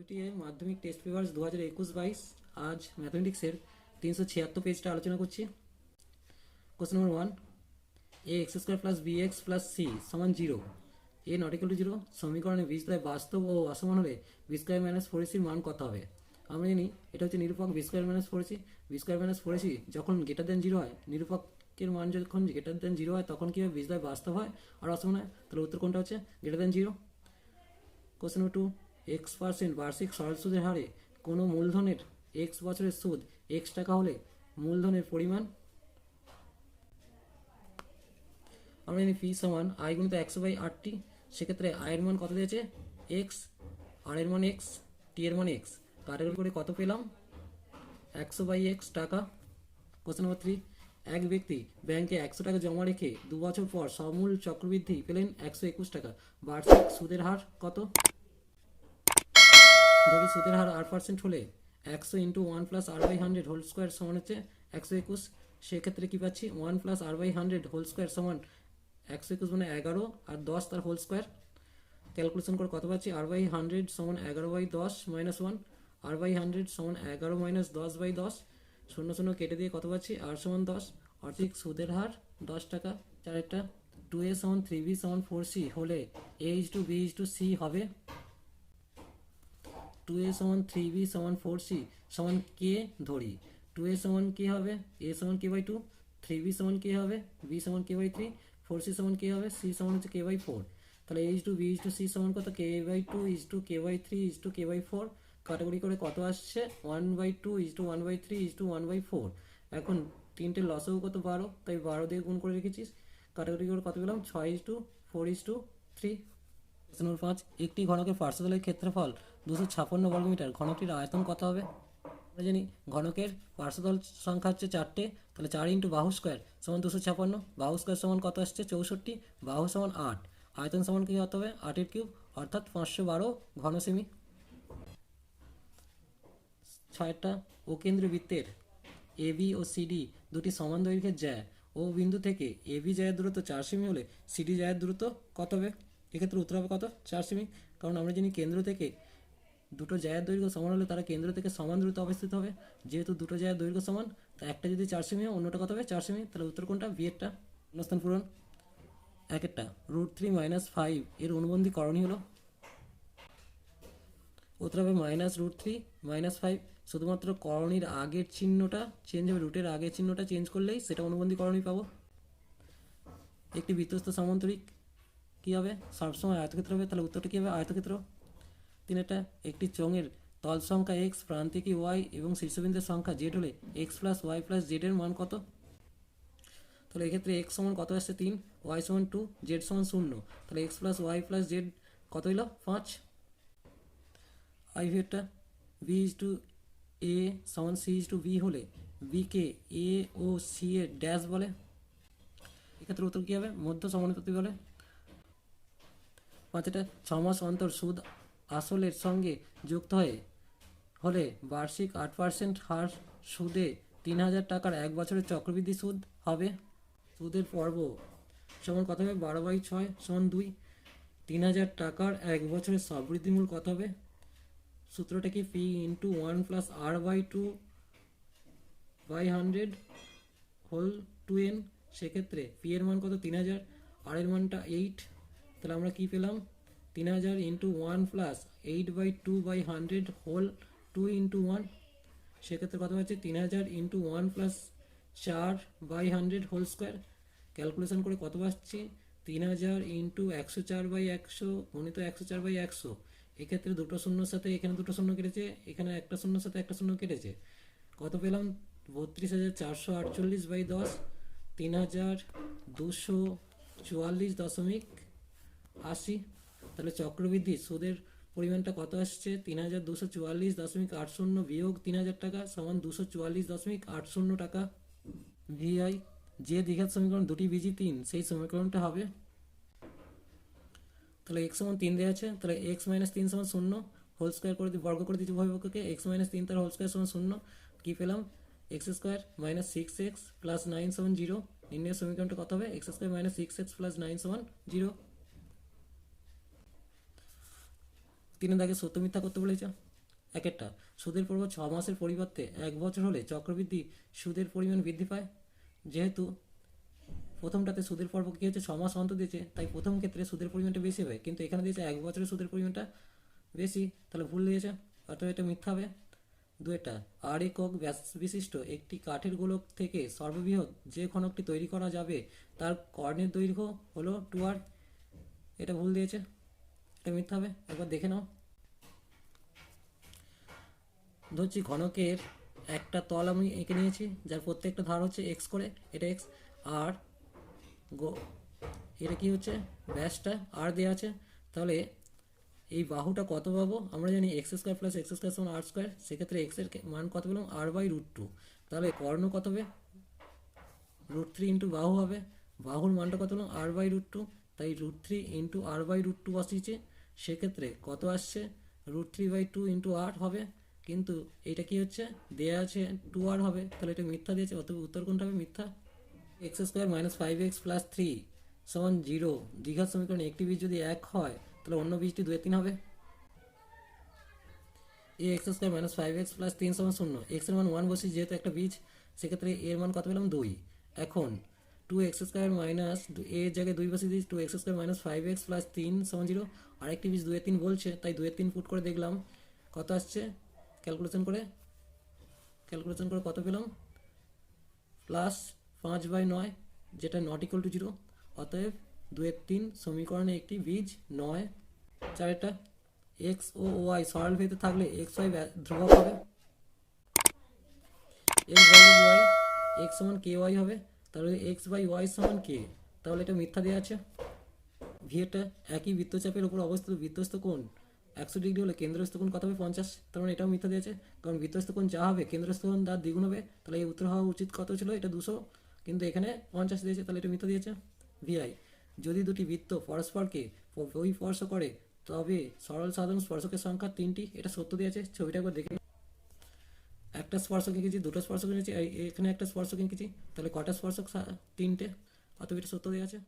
WTA মাধ্যমিক test paper 2021-22। আজ ম্যাথমেটিক্সের 376 পেজটা আলোচনা করছি। Question number 1, a x square plus b x plus c সমান 0, এ নট ইকুয়াল টু 0 সমীকরণে বি স্কোয়ার বাস্তব ও অসমান হলে বি স্কোয়ার মাইনাস ফোর এসির মান কত হবে? আমরা জানি এটা হচ্ছে নিরূপক b square minus four a c. B square minus four a c যখন গ্রেটার দেন 0 হয়, নিরূপকের মান যখন গ্রেটার দেন 0 হয় তখন কি হবে? বি স্কোয়ার বাস্তব হয় আর অসমান হয়। তাহলে উত্তর কোনটা হচ্ছে? Greater than 0। Question number 2, X% বার্ষিক সরল সুদের হারে কোনো মূলধনের এক্স বছরের সুদ এক্স টাকা হলে মূলধনের পরিমাণ? আমরা জানি ফি সমান আই গুণিত 100/8টি। সেক্ষেত্রে আয়ের মান কত দিয়েছে? এক্স, আর এর মান এক্স, টি এর মান এক্স। কাটাকুটি করে কত পেলাম? 100/x টাকা। কোশ্চেন নম্বর 3, এক ব্যক্তি ব্যাংকে 100 টাকা জমা রেখে 2 বছর পর সমূল চক্রবৃদ্ধি পেলেন 121 টাকা। বার্ষিক সুদের হার কত? ধরি সুদের হার 8% হলে 100 into 1 plus r by 100 whole square সমান হচ্ছে 121। সেক্ষেত্রে কি পাচ্ছি? 1 plus r by 100 whole square সমান 121 মানে 11 আর 10 তার হোল স্কোয়ার। ক্যালকুলেশন করে কত পাচ্ছি? আর বাই 100 সমান 11/10 মাইনাস 1, আর বাই 100 সমান 11 মাইনাস 10/10, শূন্য শূন্য কেটে দিয়ে কত পাচ্ছি? আর সমান 10। অর্থাৎ সুদের হার 10 টাকা। চারেরটা, 2a সমান 3b সমান 4c হলে a is to b is to c হবে? 2a সমান 3b সমান 4c সমান k ধরি। 2a সমান k হবে, a সমান k/2, 3b সমান k হবে, b সমান k/3, 4c সমান k হবে, c সমান হচ্ছে k/4। তাহলে a is to b is to c সমান কত? k/2 is two k/3 is two k/4। কাটাকুটি করে কত আসছে? 1/2 ইজ টু 1/3 ইজ টু 1/4। এখন তিনটে লসও কত? 12, তাই 12 দিয়ে গুণ করে রেখেছিস। কাটাকুটি করে কত পেলাম? 6:4:3। নম্বর 5, একটি ঘনকের পার্শ্বতলের ক্ষেত্রফল 256 বর্গমিটার, ঘনকটির আয়তন কত হবে? আমরা জানি ঘনকের পার্শ্বতল সংখ্যা হচ্ছে 4টে, তাহলে 4 ইন্টু বাহু স্কোয়ার সমান 256, বাহু স্কোয়ার সমান কত আসছে? 64, বাহু সমান 8, আয়তন সমান কি হতে হবে? 8-এর কিউব অর্থাৎ 512 ঘন সেমি। 6টা, ও কেন্দ্রীয় বৃত্তের এ বি ও সিডি দুটি সমান দৈর্ঘ্যের জ্যা ও বিন্দু থেকে এ বি জ্যায়ের দূরত্ব 4 সেমি হলে সিডি জ্যায়ের দূরত্ব কত হবে? এক্ষেত্রে উত্তর হবে কত? 4 সেমি। কারণ আমরা জানি কেন্দ্র থেকে দুটো জ্যায়ের দৈর্ঘ্য সমান হলে তারা কেন্দ্র থেকে সমান দূরত্বে অবস্থিত হবে। যেহেতু দুটো জ্যায়ের দৈর্ঘ্য সমান, তা একটা যদি 4 সেমি হয় অন্যটা কত হবে? 4 সেমি। তাহলে উত্তর কোনটা? বি এরটা। শূন্যস্থান পূরণ। একটা, √3 - 5 এর অনুবন্ধী করণী হলো? উত্তর হবে -√3 - 5। শুধুমাত্র করণীর আগের চিহ্নটা চেঞ্জ হবে, রুটের আগের চিহ্নটা চেঞ্জ করলেই সেটা অনুবন্ধী করণী পাবো। একটি বৃত্তস্থ সমান্তরিক কী হবে? সবসময় আয়তক্ষেত্র হবে, তাহলে উত্তরটা কী হবে? আয়তক্ষেত্র। তিনটা, একটি চোঙের তল সংখ্যা x, প্রান্তিকী y এবং শীর্ষবিন্দুর সংখ্যা z হলে x plus y plus z এর মান কত? তাহলে এক্ষেত্রে x সমান কত আসছে? 3, y সমান 2, z সমান 0। তাহলে x plus y plus z কত হইল? 5। আইভিটা b ইজ টু a সমান c ইজ টু b হলে b কে a ও c এর ড্যাশ বলে? এক্ষেত্রে উত্তর কী হবে? মধ্য সমানুপাতি বলে। 5টা, 6 মাস অন্তর সুদ আসলের সঙ্গে যুক্ত হলে বার্ষিক 8% হার সুদে 3000 টাকার 1 বছরের চক্রবৃদ্ধি সুদ হবে? সুদের পর্ব সমান কত হবে? 12/6 সমান 2। 3000 টাকার 1 বছরের সবৃদ্ধি মূল কত হবে? সূত্রটা কি? P into 1 plus r/2/100 whole 2n। সেক্ষেত্রে পি এর মান কত? 3000, আর এর মানটা 8। তাহলে আমরা কি পেলাম? 3000 ইন্টু 1 প্লাস 8/2/100 হোল 2 ইন্টু 1। সেক্ষেত্রে কত পাচ্ছি? 3000 into 1 plus 4/100 whole square. Calculation করে কত পাচ্ছি? 3000 ইন্টু 104/100 গুণিত 104/100। এক্ষেত্রে দুটো শূন্যর সাথে এখানে দুটো শূন্য কেটেছে, এখানে একটা শূন্যর সাথে একটা শূন্য কেটেছে। কত পেলাম? 32,448/10, 3244.80। তাহলে চক্রবৃদ্ধি সুদের পরিমাণটা কত আসছে? 3244.80 বিয়োগ 3000 টাকা সমান 244.80 টাকা। ভিআই যে দ্বিঘাত সমীকরণ দুটি বিজি 3 সেই সমীকরণটা হবে? তাহলে x সমান 3 দেওয়া আছে, তাহলে x - 3 সমান 0 হোল স্কোয়ার করে বর্গ করে দিচ্ছি উভয়পক্ষকে। x - 3 তার হোল স্কোয়ার সমান 0। কী পেলাম? x² - 6x প্লাস 9 সমান 0। নির্ণয় সমীকরণটা কত হবে? x² - 6x প্লাস 9 সমান 0। 3 দাগে সত্য মিথ্যা করতে বলেছে। একটা। সুদের পরিমাণ 6 মাসের পরিবর্তে 1 বছর হলে চক্রবৃদ্ধি সুদের পরিমাণ বৃদ্ধি পায়। যেহেতু প্রথমটাতে সুদের পর্ব কী হচ্ছে 6 মাস অন্তর দিয়েছে, তাই প্রথম ক্ষেত্রে সুদের পরিমাণটা বেশি হবে, কিন্তু এখানে দিয়েছে 1 বছরের সুদের পরিমাণটা বেশি, তাহলে ভুল দিয়েছে, অর্থাৎ এটা মিথ্যা হবে। দুয়েটা, আর একক ব্যাস বিশিষ্ট একটি কাঠের গোলক থেকে সর্ববৃহৎ যে ঘনকটি তৈরি করা যাবে তার কর্ণের দৈর্ঘ্য হলো 2r, এটা ভুল দিয়েছে, এটা মিথ্যা হবে। একবার দেখে নাও। ধরছি ঘনকের একটা তল আমি এঁকে নিয়েছি, যার প্রত্যেকটা ধার হচ্ছে এক্স করে, এটা এক্স, আর এটা কি হচ্ছে ব্যাসটা আর দেওয়া আছে, তাহলে এই বাহুটা কত পাবো আমরা জানি x square plus x square সমান আর স্কোয়ার, সেক্ষেত্রে এক্স এর মান কত পেলাম r/√2, তাহলে কর্ণ কত হবে √3 ইন্টু বাহু হবে, বাহুর মানটা কত পেলাম r/√2, তাই √3 ইন্টু r/√2 বসিয়েছে, সেক্ষেত্রে কত আসছে √3/2 ইন্টু আর হবে, কিন্তু এটা কি হচ্ছে দেয়া আছে 2r হবে, তাহলে এটা মিথ্যা দিয়েছে, অতএব উত্তর কোনটা হবে মিথ্যা। X square minus 5x plus 3 সমান 0 দ্বিঘাত সমীকরণে একটি বীজ যদি 1 হয় তাহলে অন্য বীজটি 2 3 হবে। A x square minus 5x plus 3 সমান 0, এক্স এর মান 1 বসি যেহেতু একটা বীজ, সেক্ষেত্রে এর মান কত পেলাম 2। এখন 2x স্কোয়ার মাইনাস এর জায়গায় 2 বসিয়ে দিয়েছি, 2x square minus 5x plus 3 সমান 0, আরেকটি বীজ 2 3 বলছে, তাই 2 3 ফুট করে দেখলাম কত আসছে, ক্যালকুলেশন করে কত পেলাম প্লাস 5/9, যেটা নট ইকুয়াল টু 0, অতএব 2 3 সমীকরণে একটি বীজ 9। চারেরটা, এক্স ও ওয়াই সরল ভেদে থাকলে এক্স ওয়াই ধ্রুবক হবে, এক্স বাই ওয়াই এক্স সমান কে ওয়াই হবে, তাহলে এক্স বাই ওয়াই সমান কে, তাহলে এটা মিথ্যা দেওয়া আছে। ভিএটা একই বৃত্তচাপের উপর অবস্থিত বৃত্তস্থ কোণ 100 ডিগ্রি হলে কেন্দ্রস্থ কোণ কত হবে 50, তার মানে এটাও মিথ্যা দিয়েছে, কারণ বৃত্তস্থ কোণ যা হবে কেন্দ্রস্থ কোণ তার দ্বিগুণ হবে, তাহলে এই উত্তর হওয়া উচিত কত ছিল, এটা 200, কিন্তু এখানে 50 দিয়েছে, তাহলে এটা মিথ্যা দিয়েছে। ভিআই, যদি দুটি বৃত্ত পরস্পরকে পরিস্পর্শ করে তবে সরল সাধারণ স্পর্শকের সংখ্যা 3টি, এটা সত্য দিয়েছে। ছবিটা একবার দেখে, একটা স্পর্শক এঁকেছি, দুটো স্পর্শক এঁকেছি, এখানে একটা স্পর্শক এঁকেছি, তাহলে কটা স্পর্শক 3টে, অতএব এটা সত্য দেওয়া আছে।